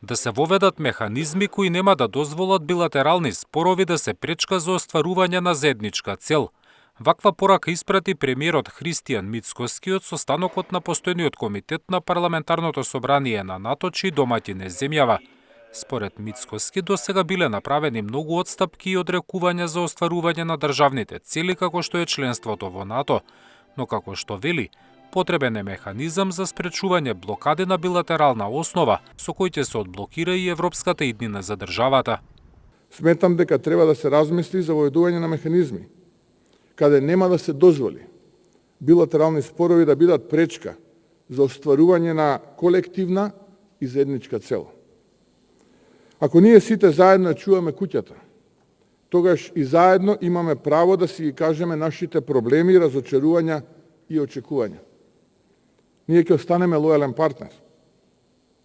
да се воведат механизми кои нема да дозволат билатерални спорови да се пречка за остварување на заедничка цел. Ваква порака испрати премиерот Христијан Мицкоски од состанокот на постојниот комитет на парламентарното собрание на НАТО, чиј домаќин е земјава. Според Мицкоски досега биле направени многу отстапки и одрекувања за остварување на државните цели како што е членството во НАТО, но како што вели, потребен е механизам за спречување блокади на билатерална основа, со кој ќе се одблокира и европската иднина за државата. Сметам дека треба да се размисли за воедување на механизми, каде нема да се дозволи билатерални спорови да бидат пречка за остварување на колективна и заедничка цел. Ако ние сите заедно чуваме куќата, тогаш и заедно имаме право да си ги кажеме нашите проблеми, разочарувања и очекувања. Ние ќе останеме лојален партнер.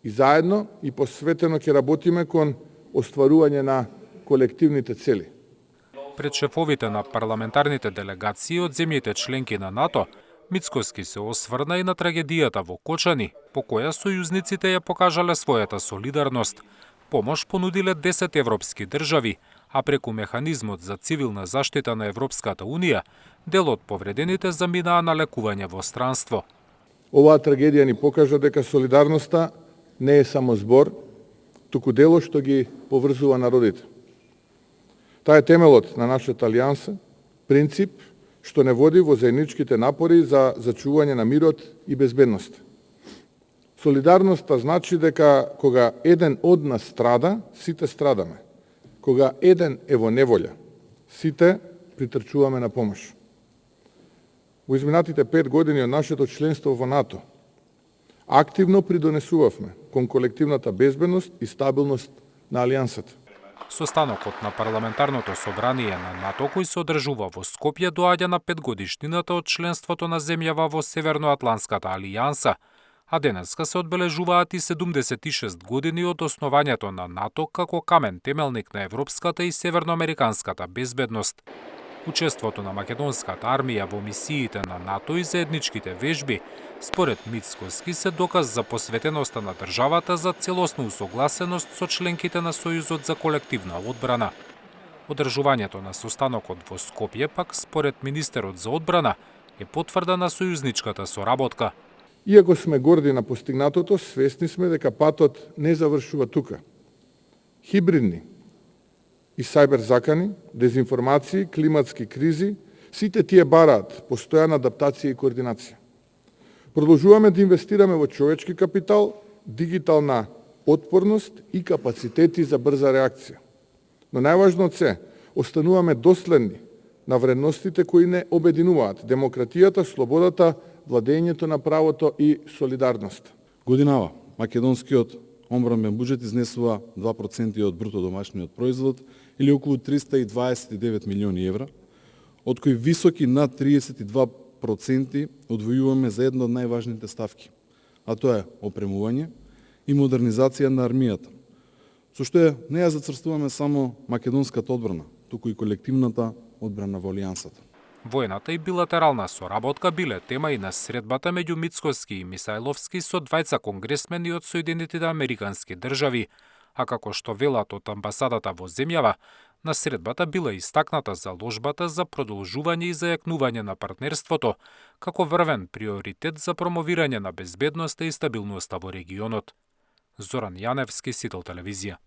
И заедно и посветено ќе работиме кон остварување на колективните цели. Пред шефовите на парламентарните делегации од земјите членки на НАТО, Мицкоски се осврна и на трагедијата во Кочани, по која сојузниците ја покажале својата солидарност. Помош понудиле 10 европски држави, а преку механизмот за цивилна заштита на Европската Унија, дел од повредените заминаа на лекување во странство. Оваа трагедија ни покажа дека солидарноста не е само збор, туку дело што ги поврзува народите. Таа е темелот на нашата алијанса, принцип што не води во заедничките напори за зачување на мирот и безбедност. Солидарноста значи дека кога еден од нас страда, сите страдаме. Кога еден е во неволја, сите притрчуваме на помош. Во изминатите 5 години од нашето членство во НАТО, активно придонесувавме кон колективната безбедност и стабилност на алијансата. Состанокот на парламентарното собрание на НАТО, кој се одржува во Скопје, доаѓа на 5 годишнината од членството на земјава во Северноатланската алијанса, а денеска се одбележуваат и 76 години од основањето на НАТО како камен темелник на европската и северноамериканската безбедност. Учеството на македонската армија во мисиите на НАТО и заедничките вежби, според Мицкоски, се доказ за посветеноста на државата за целосна усогласеност со членките на Сојузот за колективна одбрана. Одржувањето на состанокот во Скопје пак, според министерот за одбрана, е потврда на сојузничката соработка. Иако сме горди на постигнатото, свесни сме дека патот не завршува тука. Хибридни и сајбер закани, дезинформации, климатски кризи, сите тие бараат постојана адаптација и координација. Продолжуваме да инвестираме во човечки капитал, дигитална отпорност и капацитети за брза реакција. Но најважно од се, остануваме доследни на вредностите кои не обединуваат демократијата, слободата, владењето на правото и солидарност. Годинава македонскиот одбранбен буџет изнесува 2% од бруто домашниот производ или околу 329 милиони евра, од кои високи над 32% одвојуваме за една од најважните ставки, а тоа е опремување и модернизација на армијата, со што не ја зацрстуваме само македонската одбрана, туку и колективната одбрана во алијансата. Војната и билатерална соработка биле тема и на средбата меѓу Мицкоски и Мисајловски со двајца конгресмени од Соединетите Американски држави, а како што велат од амбасадата во земјава, на средбата била истакната заложбата за продолжување и зајакнување на партнерството како врвен приоритет за промовирање на безбедноста и стабилноста во регионот. Зоран Јаневски, Сител телевизија.